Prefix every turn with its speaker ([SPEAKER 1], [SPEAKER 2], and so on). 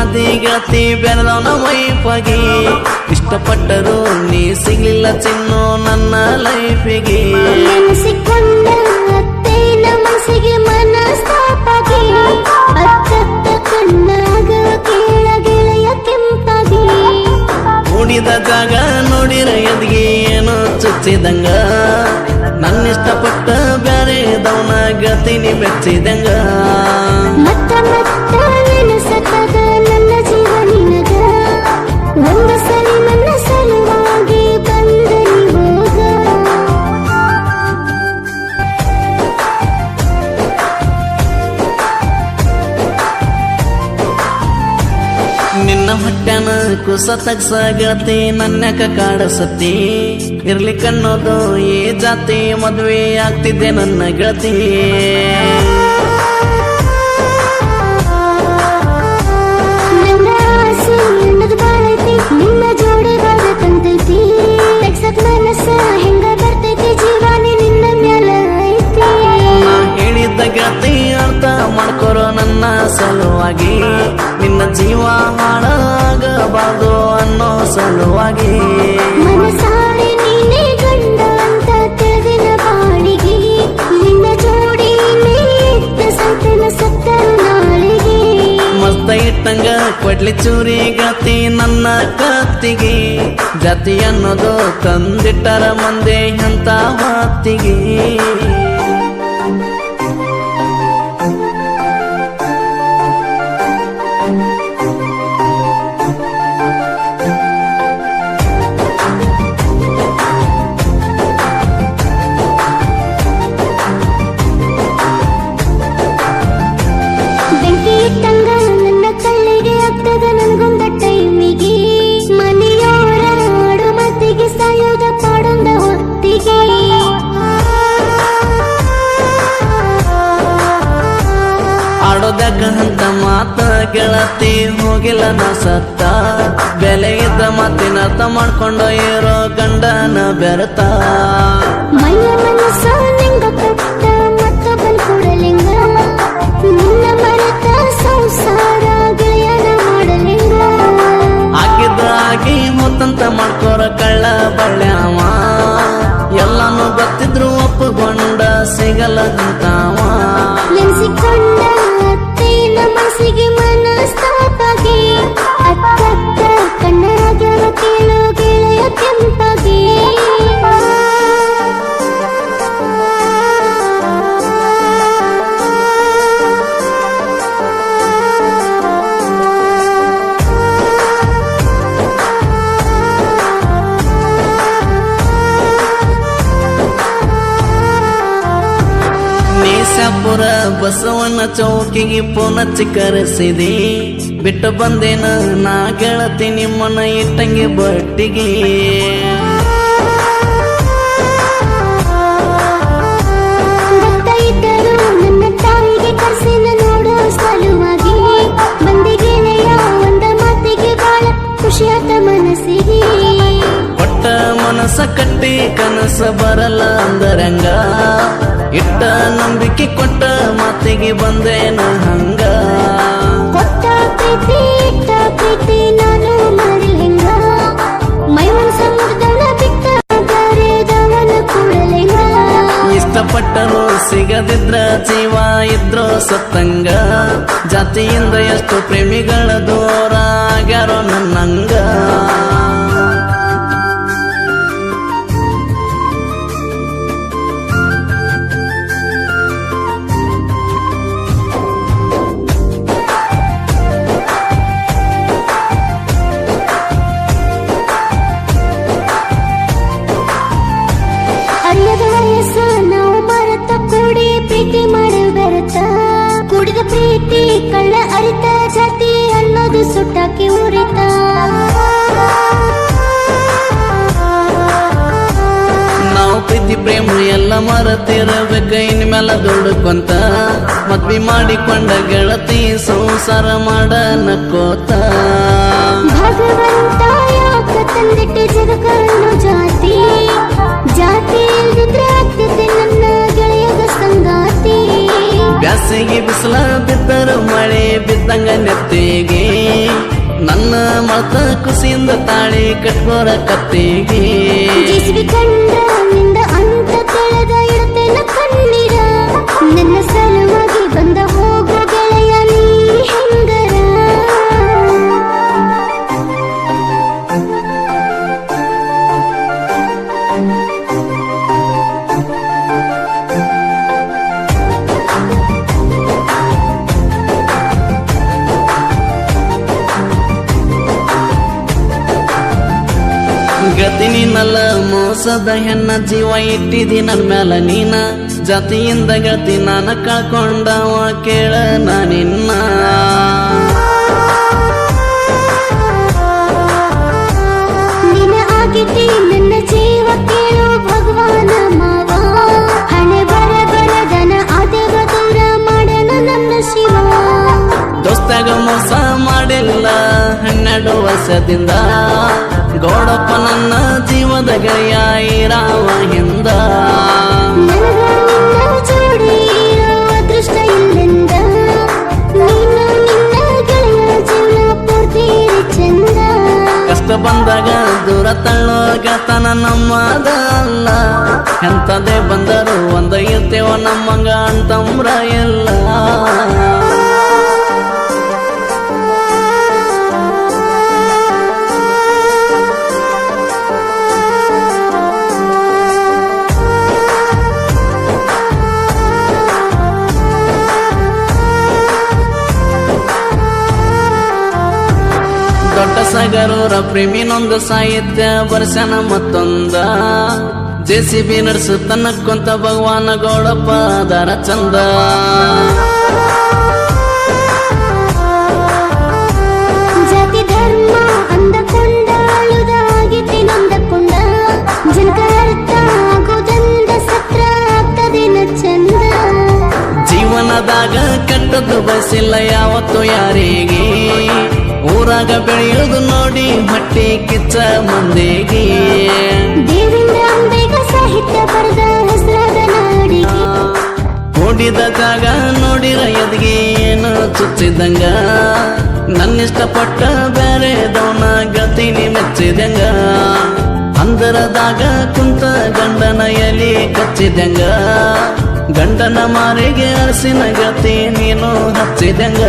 [SPEAKER 1] ಆದಿ ಗೆಳತಿ ಬೆಳೆದವನ ವೈಫಾಗಿ ಇಷ್ಟಪಟ್ಟರು ನೀ ಸಿಗ್ಲಿಲ್ಲ ಚಿನ್ನು ನನ್ನ ಲೈಫಿಗೆ
[SPEAKER 2] ನೆನೆಸಿಕೊಂಡ ಅತ್ತೇನ ಮನಸ್ಸಿಗೆ ಮನಸ್ತಾಪಾಗಿ ಅತ್ತತ್ತ ಕಣ್ಣಾಗ ಕೇಳ ಗೆಳೆಯ ಕೆಂಪಾಗಿ
[SPEAKER 1] ಕೂಡಿದ ಜಾಗ ನೋಡಿರ ಎದ್ಗಿ ಏನೋ ಚುಚ್ಚಿದಂಗ ನನ್ನಿಷ್ಟಪಟ್ಟ ಬ್ಯಾರೆದವನ ಗೆಳತಿ ನೀ ಮೆಚ್ಚಿದಂಗ
[SPEAKER 2] ಮತ್ತ ಮತ್ತ ನೆನಸತದ ನನ್ನ ಜೀವ ನಿನಗ ಒಂದು ಸರಿ ನನ್ನ ಸಲುವಾಗಿ ಬಂದರಿ ಹೋಗ
[SPEAKER 1] ನಿನ್ನ ಹೊಟ್ಟೆನ ಕುಸ ತಗ್ಸ ಗೆಳತಿ ನನ್ನಕ ಕಾಡಸತಿ ಇರ್ಲಿ ಕನ್ನೋದು ಈ ಜಾತಿ ಮದ್ವೆ ಆಗ್ತಿದ್ದೆ ನನ್ನ ಗೆಳತಿ
[SPEAKER 2] ನನ್ನ ಆಸೆ ಅನ್ನೋದು ಬಾಳೈತಿ ನಿನ್ನ ಜೋಡಿ ಬಾಳಕಂತೈತಿ ತೆಗ್ಸಕ್ ಮನಸ್ಸ ಹೆಂಗ ಬರ್ತೈತಿ ಜೀವಾನಿ ನಿನ್ನ ಮ್ಯಾಲ ಐತಿ
[SPEAKER 1] ನಾ ಹೇಳಿದ್ದ ಗೆಳತಿ ಅರ್ಥ ಮಾಡ್ಕೊರೋ ನನ್ನ ಸಲುವಾಗಿ ನಿನ್ನ ಜೀವ ಹಾಳಾಗಬಾರ್ದು ಅನ್ನೋ ಸಲುವಾಗಿ
[SPEAKER 2] ಮನಸಾರೆ ನೀನೇ ಗಂಡ ಅಂತ ತಿಳಿದಿನ ಬಾಳಿಗೆ ನಿನ್ನ ಜೋಡಿ ಇದ್ದ ಸೈತನ ಸತ್ತರು ನಾಳೆಗೆ
[SPEAKER 1] ಮಸ್ತ ಇಟ್ಟಂಗ ಕೊಡ್ಲಿ ಚೂರಿ ಗೆಳತಿ ನನ್ನ ಕತ್ತಿಗೆ ಜಾತಿ ಅನ್ನೋದು ತಂದಿಟ್ಟರ ಮಂದೆ ಅಂತ ಮಾತಿಗೆ
[SPEAKER 2] ಬೆಂಕಿ ಇಟ್ಟಂಗ ನನ್ನ ಕಳ್ಳಿಗೆ ಆಗ್ತದ ನನ್ಗೊಂದ ಟೈಮಿಗೆ ಮನೆಯೋರ ಆಡು ಮತ್ತಿಗೆ ಸಾಯೋದ ಪಾಡೊಂದ ಹೊತ್ತಿಗೆ
[SPEAKER 1] ಆಡೋದಾಗ ಅಂತ ಮಾತ ಗೆಳತಿ ಹೋಗಿಲ್ಲ ನಾ ಸತ್ತ ಬೆಲೆ ಇದ್ದ ಮಾತಿನ ಅರ್ಥ ಮಾಡ್ಕೊಂಡು ಇರೋ ಗಂಡನ ಬೆರತ
[SPEAKER 2] ಮೈಯ ಮನಸ್ಸ ನಿಂಗ ಕೊಟ್ಟ ಮತ್ತೊಬ್ಬನ್ ಕೊಡಲಿಂಗ ನಿನ್ನ ಮರೆತ ಸಂಸಾರ ಗೆಳೆಯನ ಮಾಡಲಿಂಗ
[SPEAKER 1] ಆಗಿದ್ದ ಆಗಿ ಹೊತ್ತಂತ ಮಾಡ್ಕೋರ ಕಳ್ಳ ಬಳ್ಳ್ಯಾವ ಎಲ್ಲಾನು ಗೊತ್ತಿದ್ರು ಒಪ್ಪುಗೊಂಡ ಸಿಗಲ್ಲದಂತಾವ
[SPEAKER 2] ನೆನೆಸಿಕೊಂಡ ಅತ್ತೇನ ಮನಸ್ಸಿಗೆ ಮನಸ್ತಾಪಾಗಿ ಅತ್ತತ್ತ ಕಣ್ಣಾಗ ಕೇಳೋ ಗೆಳೆಯ ಕೆಂಪಾಗಿ
[SPEAKER 1] ನೀಸಾಪುರ ಬಸವಣ್ಣ ಚೌಕಿಗೆ ಫೋನ್ ಹಚ್ಚಿ ಕರೆಸಿದಿ ಬಿಟ್ಟು ಬಂದೇನ ನಾ ಗೆಳತಿ ನಿಮ್ಮನ್ನ ಇಟ್ಟಂಗೆ ಬಟ್ಟಿಗೆ
[SPEAKER 2] ಗೊತ್ತಾಯಿದ್ದರು ನನ್ನ ತಾಯಿಗೆ ಕರ್ಸಿನ ನೋಡೋ ಸಲುವಾಗಿ ಬಂದಿ ಗೆಳೆಯ ಒಂದ ಮಾತಿಗೆ ಬಾಳ ಖುಷಿಯಾದ ಮನಸ್ಸಿಗೆ
[SPEAKER 1] ಒಟ್ಟ ಮನಸ್ಸ ಕಟ್ಟಿ ಕನಸ ಬರಲ್ಲ ಅಂದರಂಗ ಇಟ್ಟ ನಂಬಿಕೆ ಕೊಟ್ಟ ಮಾತಿಗೆ ಬಂದೇನ ಹಂಗ
[SPEAKER 2] ಕೊಟ್ಟ ಪ್ರೀತಿ ಇಟ್ಟ ಪ್ರೀತಿ ನಾನು ಮರಿಲಿಂಗ ಮೈ ಮನಸ ಮುರಿದವನ ಬಿಟ್ಟ ಬರೆದವನ ಕೂಡಲಿಂಗ
[SPEAKER 1] ಇಷ್ಟಪಟ್ಟರು ಸಿಗದಿದ್ರ ಜೀವ ಇದ್ರು ಸತ್ತಂಗ ಜಾತಿಯಿಂದ ಎಷ್ಟು ಪ್ರೇಮಿಗಳ ದೂರ ಆಗ್ಯಾರೋ ನನ್ನಂಗ
[SPEAKER 2] ಅರಿಯದ ವಯಸ್ಸ ನಾವು ಮರೆತ ಕೂಡಿ ಪ್ರೀತಿ ಮಾಡಿ ಬೆರೆತ ಕುಡಿದ ಪ್ರೀತಿ ಕಳ್ಳ ಅರಿತ ಜಾತಿ ಅನ್ನೋದು ಸುಟ್ಟಾಕಿ ಉರಿತ
[SPEAKER 1] ನಾವು ಪ್ರೀತಿ ಪ್ರೇಮ ಎಲ್ಲ ಮರತಿರಬೇಕ ಇನ್ಮೇಲೆ ದುಡ್ಕೊಂತ ಮದ್ವಿ ಮಾಡಿಕೊಂಡ ಗೆಳತಿ ಸಂಸಾರ ಮಾಡ ನಕ್ಕೋತ
[SPEAKER 2] ಭಗವಂತ ಯಾಕ ತಂದಿಟ್ಟು ಜಗವನ್ನು ಜಾತಿ ಜಾತಿ ಇಲ್ದಿದ್ರೆ ಆಗ್ತದೆ ನನ್ನ ಗೆಳೆಯದ ಸಂಗಾತಿ
[SPEAKER 1] ಬ್ಯಾಸಿಗೆ ಬಿಸಿಲ ಬಿದ್ದರು ಮಳೆ ಬಿದ್ದಂಗ ನೆತ್ತಿಗೆ ನನ್ನ ಮತ ಖುಷಿಯಿಂದ ತಾಳಿ ಕಟ್ಬೋರ ಕತ್ತಿಗೆ
[SPEAKER 2] ಜೀಸ್ವಿ ಕಂಡ ನಿಂದ ಅಂತ ತೆಳೆದ ಇಡುತ್ತೇನ ಕಣ್ಣೀರ ನನ್ನ ಸಲುವಾಗಿ ಬಂದ ಹೋಗೋ ಗೆಳೆಯ ನೀ ಹೆಂಗರ
[SPEAKER 1] ಗತಿ ನೀನಲ್ಲ ಮೋಸದ ಹೆಣ್ಣ ಜೀವ ಇಟ್ಟಿದಿ ನನ್ ಮ್ಯಾಲ ನೀನ ಜಾತಿಯಿಂದ ಗತಿ ನಾನ ಕಳ್ಕೊಂಡವ ಕೇಳ ನಾನಿನ್ನ
[SPEAKER 2] ನಿನ್ನ ಆಗಿದ್ದಿ ನನ್ನ ಜೀವ ಕೇಳೋ ಭಗವಾನ ಮಾವ ಹಣೆ ಬರದನ ಅದೇವ ದೂರ ಮಾಡನ ನನ್ನ ಶಿವ
[SPEAKER 1] ದೋಸ್ತಾಗ ಮೋಸ ಮಾಡಿಲ್ಲ 12 ವರ್ಷದಿಂದ ಗೌಡಪ್ಪ ನನ್ನ ಜೀವದ ಗೆಳೆಯ ಇರಾವ ಹಿಂದ
[SPEAKER 2] ನನಗ ನಿನ್ನ ಜೋಡಿ ಇರೋ ಅದೃಷ್ಟ ಇಲ್ಲಿಂದ ನೀನು ನಿನ್ನ ಗೆಳೆಯ ಜೀವನ ಪೂರ್ತಿ ಚಂದ
[SPEAKER 1] ಕಷ್ಟ ಬಂದಾಗ ದೂರ ತಳ್ಳೋಗತನ ನಮ್ಮದ ಅಲ್ಲ ಎಂತದೇ ಬಂದರು ಒಂದ ಇರ್ತೇವ ನಮ್ಮಂಗ ಅಂತಮ್ರ ಎಲ್ಲ ದೊಡ್ಡ ಸಾಗರೂರ ಪ್ರೇಮಿನೊಂದು ಸಾಹಿತ್ಯ ಬರ್ಸನ ಮತ್ತೊಂದ JCB ನಡೆಸುತ್ತನ್ನ ಕೊಂತ ಭಗವಾನ ಗೌಡಪ್ಪ ಅದರ ಚಂದ
[SPEAKER 2] ಜಾತಿ ಧರ್ಮ ಅಂದಕೊಂಡ ಅಳುದಾಗಿದ್ದೆ ನೊಂದಕೊಂಡ ಜನಕ ಅರ್ಥ ಆಗೋದಂದ ಸತ್ರ ಆಗ್ತದೇನ ಚಂದ
[SPEAKER 1] ಜೀವನದಾಗ ಕೆಟ್ಟದ್ದು ಬಯಸಿಲ್ಲ ಯಾವತ್ತು ಯಾರಿಗೆ ಊರಾಗ ಬೆಳೆಯೋದು ನೋಡಿ ಮಟ್ಟಿ ಕಿಚ್ಚ ಮಂದಿಗೆ
[SPEAKER 2] ದೇವೇಂದ್ರ ಅಂಬೇಗ ಸಾಹಿತ್ಯ ಬರೆದ ಹೆಸರಾದ ನಾಡಿಗೆ
[SPEAKER 1] ಕೂಡಿದ ಜಾಗ ನೋಡಿರ ಎದ್ಗೆ ಏನು ಚುಚ್ಚಿದಂಗ ನನ್ನಿಷ್ಟಪಟ್ಟ ಬೇರೆ ದೌನ ಗತಿನಿ ಮೆಚ್ಚಿದಂಗ ಅಂದರದಾಗ ಕುಂತ ಗಂಡನ ಎಲಿ ಕಚ್ಚಿದಂಗ ಗಂಡನ ಮಾರಿಗೆ ಅರಸಿನ ಗತಿ ನೀನು ಹಚ್ಚಿದಂಗ